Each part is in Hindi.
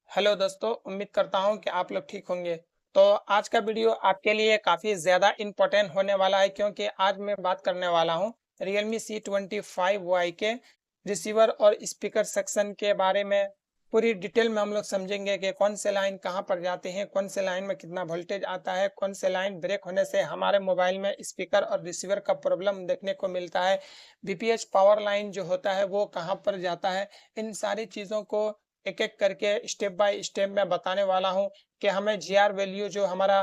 हेलो दोस्तों, उम्मीद करता हूँ कि आप लोग ठीक होंगे। तो आज का वीडियो आपके लिए काफ़ी ज़्यादा इम्पोर्टेंट होने वाला है क्योंकि आज मैं बात करने वाला हूँ Realme C25Y के रिसीवर और स्पीकर सेक्शन के बारे में। पूरी डिटेल में हम लोग समझेंगे कि कौन से लाइन कहाँ पर जाते हैं, कौन से लाइन में कितना वोल्टेज आता है, कौन से लाइन ब्रेक होने से हमारे मोबाइल में स्पीकर और रिसीवर का प्रॉब्लम देखने को मिलता है। बीपीएच पावर लाइन जो होता है वो कहाँ पर जाता है। इन सारी चीज़ों को एक-एक करके स्टेप बाय स्टेप मैं बताने वाला हूँ कि हमें जीआर वैल्यू जो हमारा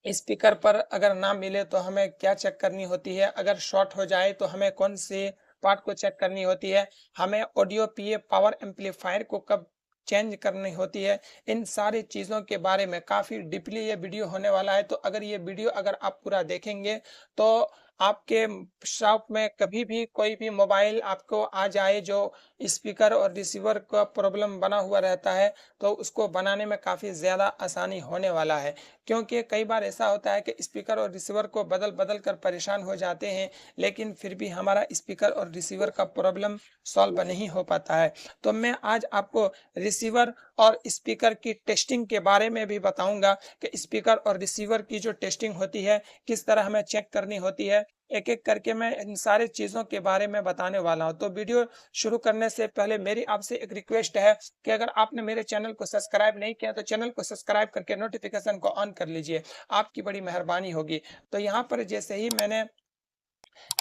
स्पीकर पर अगर ना मिले तो हमें क्या चेक करनी होती है, अगर शॉर्ट हो जाए तो हमें कौन से पार्ट को चेक करनी होती है, हमें ऑडियो पीए पावर एम्पलीफायर को कब चेंज करनी होती है। इन सारी चीज़ों के बारे में काफ़ी डीपली ये वीडियो होने वाला है। तो अगर ये वीडियो अगर आप पूरा देखेंगे तो आपके शॉप में कभी भी कोई भी मोबाइल आपको आ जाए जो स्पीकर और रिसीवर का प्रॉब्लम बना हुआ रहता है, तो उसको बनाने में काफ़ी ज़्यादा आसानी होने वाला है। क्योंकि कई बार ऐसा होता है कि स्पीकर और रिसीवर को बदल-बदल कर परेशान हो जाते हैं, लेकिन फिर भी हमारा स्पीकर और रिसीवर का प्रॉब्लम सॉल्व नहीं हो पाता है। तो मैं आज आपको रिसीवर और स्पीकर की टेस्टिंग के बारे में भी बताऊँगा कि स्पीकर और रिसीवर की जो टेस्टिंग होती है, किस तरह हमें चेक करनी होती है। एक-एक करके मैं इन सारी चीज़ों के बारे में बताने वाला हूँ। तो वीडियो शुरू करने से पहले मेरी आपसे एक रिक्वेस्ट है कि अगर आपने मेरे चैनल को सब्सक्राइब नहीं किया तो चैनल को सब्सक्राइब करके नोटिफिकेशन को ऑन कर लीजिए, आपकी बड़ी मेहरबानी होगी। तो यहाँ पर जैसे ही मैंने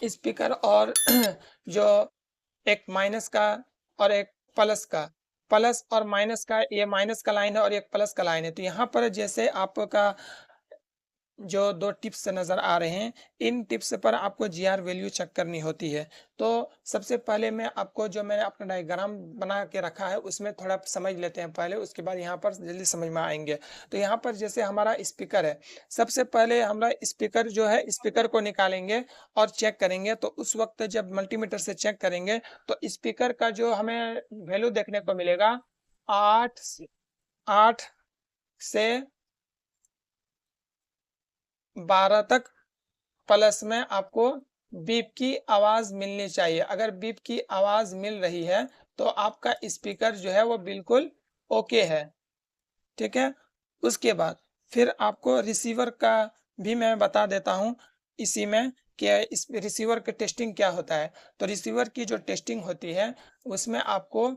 स्पीकर और जो एक माइनस का और एक प्लस का, प्लस और माइनस का, ये माइनस का लाइन है और एक प्लस का लाइन है। तो यहाँ पर जैसे आपका जो 2 टिप्स नज़र आ रहे हैं, इन टिप्स पर आपको जीआर वैल्यू चेक करनी होती है। तो सबसे पहले मैं आपको जो मैंने अपना डायग्राम बना के रखा है, उसमें थोड़ा समझ लेते हैं पहले, उसके बाद यहाँ पर जल्दी समझ में आएँगे। तो यहाँ पर जैसे हमारा स्पीकर है, सबसे पहले हमारा स्पीकर जो है, स्पीकर को निकालेंगे और चेक करेंगे। तो उस वक़्त जब मल्टीमीटर से चेक करेंगे, तो स्पीकर का जो हमें वैल्यू देखने को मिलेगा 8 से 12 तक प्लस में आपको बीप की आवाज़ मिलनी चाहिए। अगर बीप की आवाज़ मिल रही है, तो आपका स्पीकर जो है वो बिल्कुल ओके है, ठीक है? उसके बाद फिर आपको रिसीवर का भी मैं बता देता हूँ इसी में कि इस रिसीवर की टेस्टिंग क्या होता है। तो रिसीवर की जो टेस्टिंग होती है, उसमें आपको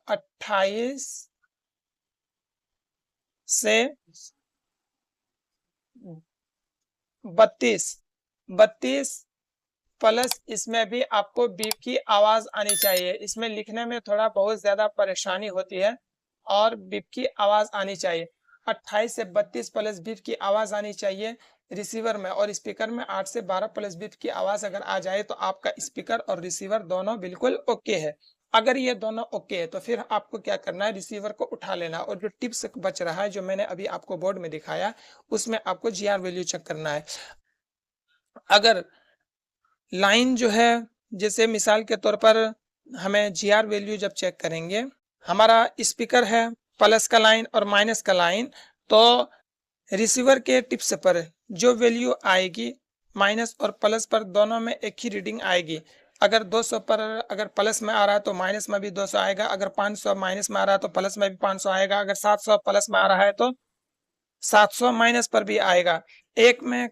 28 से 32 32 प्लस इसमें भी आपको बीप की आवाज़ आनी चाहिए। इसमें लिखने में थोड़ा बहुत ज़्यादा परेशानी होती है और बीप की आवाज़ आनी चाहिए। 28 से 32 प्लस बीप की आवाज़ आनी चाहिए रिसीवर में, और स्पीकर में 8 से 12 प्लस बीप की आवाज़ अगर आ जाए तो आपका स्पीकर और रिसीवर दोनों बिल्कुल ओके है। अगर ये दोनों ओके है तो फिर आपको क्या करना है, रिसीवर को उठा लेना और जो टिप्स बच रहा है, जो मैंने अभी आपको बोर्ड में दिखाया, उसमें आपको जीआर वैल्यू चेक करना है। अगर लाइन जो है, जैसे मिसाल के तौर पर हमें जीआर वैल्यू जब चेक करेंगे, हमारा स्पीकर है प्लस का लाइन और माइनस का लाइन, तो रिसीवर के टिप्स पर जो वैल्यू आएगी माइनस और प्लस पर दोनों में एक ही रीडिंग आएगी। अगर 200 पर अगर प्लस में आ रहा है तो माइनस में भी 200 आएगा, अगर 500 माइनस में आ रहा है तो प्लस में भी 500 आएगा, अगर 700 प्लस में आ रहा है तो 700 माइनस पर भी आएगा। एक में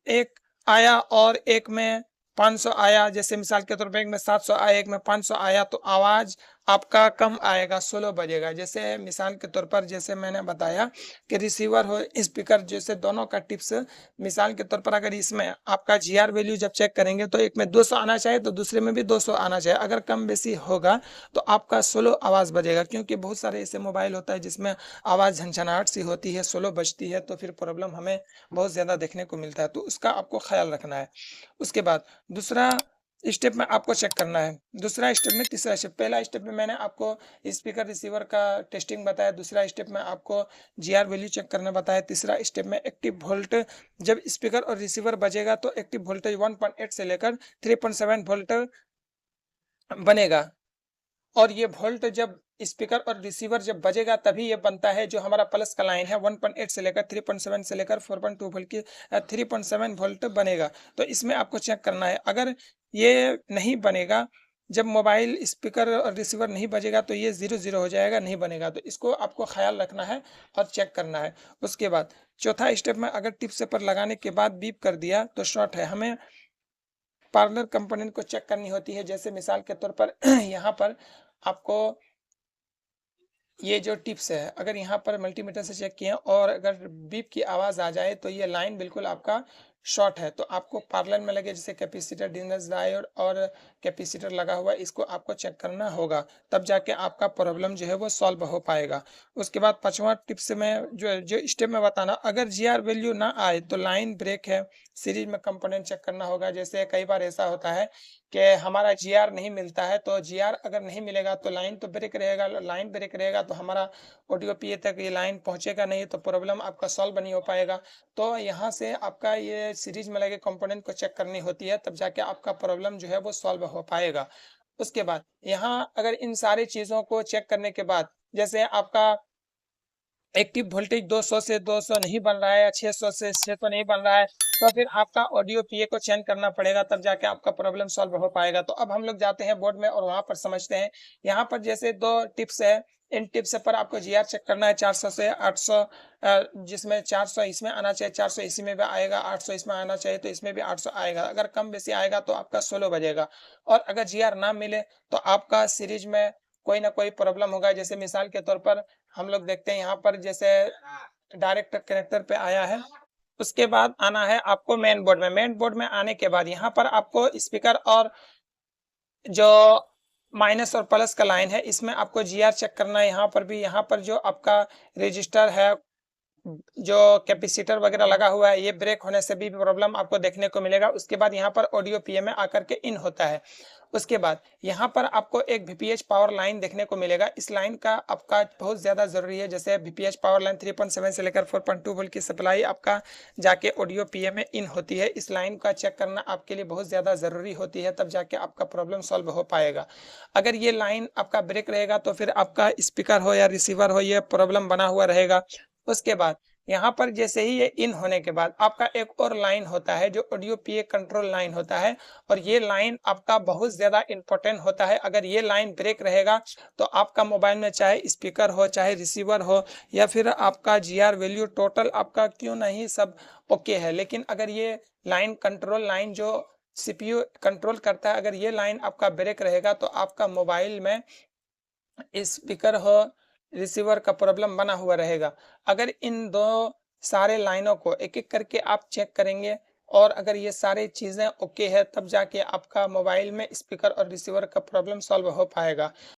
एक आया और एक में 500 आया, जैसे मिसाल के तौर पे एक में 700 आया, एक में 500 आया, तो आवाज़ आपका कम आएगा, स्लो बजेगा। जैसे मिसाल के तौर पर जैसे मैंने बताया कि रिसीवर हो स्पीकर, जैसे दोनों का टिप्स, मिसाल के तौर पर अगर इसमें आपका जीआर वैल्यू जब चेक करेंगे तो एक में 200 आना चाहिए तो दूसरे में भी 200 आना चाहिए। अगर कम बेसी होगा तो आपका स्लो आवाज़ बजेगा, क्योंकि बहुत सारे ऐसे मोबाइल होता है जिसमें आवाज़ झनझनाहट सी होती है, स्लो बजती है, तो फिर प्रॉब्लम हमें बहुत ज़्यादा देखने को मिलता है, तो उसका आपको ख्याल रखना है। उसके बाद दूसरा स्टेप में आपको चेक करना है, दूसरा स्टेप नहीं तीसरा स्टेप। पहला स्टेप में मैंने आपको स्पीकर रिसीवर का टेस्टिंग बताया, दूसरा स्टेप में आपको जीआर वैल्यू चेक करना बताया, तीसरा स्टेप में एक्टिव वोल्ट जब स्पीकर और रिसीवर बजेगा तो एक्टिव वोल्टेज 1.8 से लेकर 3.7 वोल्ट बनेगा। और ये वोल्ट जब स्पीकर और रिसीवर जब बजेगा तभी ये बनता है, जो हमारा प्लस का लाइन है 1.8 से लेकर 3.7 से लेकर 4.2 वोल्ट की 3.7 वोल्ट बनेगा। तो इसमें आपको चेक करना है। अगर ये नहीं बनेगा जब मोबाइल स्पीकर और रिसीवर नहीं बजेगा तो ये 0-0 हो जाएगा, नहीं बनेगा। तो इसको आपको ख़्याल रखना है और चेक करना है। उसके बाद चौथा स्टेप में अगर टिप सेपर लगाने के बाद बीप कर दिया तो शॉर्ट है। हमें पार्लर कंपोनेंट को चेक करनी होती है। जैसे मिसाल के तौर पर यहाँ पर आपको ये जो टिप्स है, अगर यहाँ पर मल्टीमीटर से चेक किए और अगर बीप की आवाज़ आ जाए तो ये लाइन बिल्कुल आपका शॉर्ट है। तो आपको पार्लर में लगे जैसे कैपेसिटर, डिनर्स डायोड और कैपेसिटर लगा हुआ है, इसको आपको चेक करना होगा, तब जाके आपका प्रॉब्लम जो है वो सॉल्व हो पाएगा। उसके बाद पाँचवां टिप्स में जो जो स्टेप में बताना, अगर जीआर वैल्यू ना आए तो लाइन ब्रेक है, सीरीज में कंपोनेंट चेक करना होगा। जैसे कई बार ऐसा होता है कि हमारा जीआर नहीं मिलता है, तो जीआर अगर नहीं मिलेगा तो लाइन तो ब्रेक रहेगा, लाइन ब्रेक रहेगा तो हमारा ऑडियो पीए तक ये लाइन पहुंचेगा नहीं, तो प्रॉब्लम आपका सॉल्व नहीं हो पाएगा। तो यहाँ से आपका ये सीरीज में लगे कंपोनेंट को चेक करनी होती है, तब जाके आपका प्रॉब्लम जो है वो सॉल्व हो पाएगा। उसके बाद यहाँ अगर इन सारी चीज़ों को चेक करने के बाद जैसे आपका एक्टिव वोल्टेज 200 से 200 नहीं बन रहा है या 600 से 600 नहीं बन रहा है, तो फिर आपका ऑडियो पीए को चेंज करना पड़ेगा, तब जाके आपका प्रॉब्लम सॉल्व हो पाएगा। तो अब हम लोग जाते हैं बोर्ड में और वहाँ पर समझते हैं। यहाँ पर जैसे 2 टिप्स है, इन टिप्स पर आपको जीआर चेक करना है 400 से 800, जिसमें 400 इसमें आना चाहिए, 400 इसी में भी आएगा, 800 इसमें आना चाहिए तो इसमें भी 800 आएगा। अगर कम बेसी आएगा तो आपका स्लो बजेगा, और अगर जीआर ना मिले तो आपका सीरीज में कोई ना कोई प्रॉब्लम होगा। जैसे मिसाल के तौर पर हम लोग देखते हैं यहाँ पर जैसे डायरेक्ट कनेक्टर पे आया है, उसके बाद आना है आपको मेन बोर्ड में। मेन बोर्ड में आने के बाद यहाँ पर आपको स्पीकर और जो माइनस और प्लस का लाइन है, इसमें आपको जीआर चेक करना है। यहाँ पर भी, यहाँ पर जो आपका रजिस्टर है, जो कैपेसिटर वगैरह लगा हुआ है, ये ब्रेक होने से भी प्रॉब्लम आपको देखने को मिलेगा। उसके बाद यहाँ पर ऑडियो पीए में आकर के इन होता है। उसके बाद यहाँ पर आपको एक वीपीएच पावर लाइन देखने को मिलेगा। इस लाइन का आपका बहुत ज़्यादा ज़रूरी है। जैसे वीपीएच पावर लाइन 3.7 से लेकर 4.2 वोल्ट की सप्लाई आपका जाके ऑडियो पीए में इन होती है। इस लाइन का चेक करना आपके लिए बहुत ज़्यादा ज़रूरी होती है, तब जाके आपका प्रॉब्लम सॉल्व हो पाएगा। अगर ये लाइन आपका ब्रेक रहेगा तो फिर आपका स्पीकर हो या रिसीवर हो, ये प्रॉब्लम बना हुआ रहेगा। उसके बाद यहाँ पर जैसे ही ये इन होने के बाद आपका एक और लाइन होता है जो ऑडियो पीए कंट्रोल लाइन होता है, और ये लाइन आपका बहुत ज़्यादा इम्पोर्टेंट होता है। अगर ये लाइन ब्रेक रहेगा तो आपका मोबाइल में चाहे स्पीकर हो, चाहे रिसीवर हो, या फिर आपका जीआर वैल्यू टोटल आपका क्यों नहीं सब ओके है, लेकिन अगर ये लाइन कंट्रोल लाइन जो सीपीयू कंट्रोल करता है, अगर ये लाइन आपका ब्रेक रहेगा तो आपका मोबाइल में स्पीकर हो, रिसीवर का प्रॉब्लम बना हुआ रहेगा। अगर इन दो सारे लाइनों को एक-एक करके आप चेक करेंगे और अगर ये सारी चीज़ें ओके है, तब जाके आपका मोबाइल में स्पीकर और रिसीवर का प्रॉब्लम सॉल्व हो पाएगा।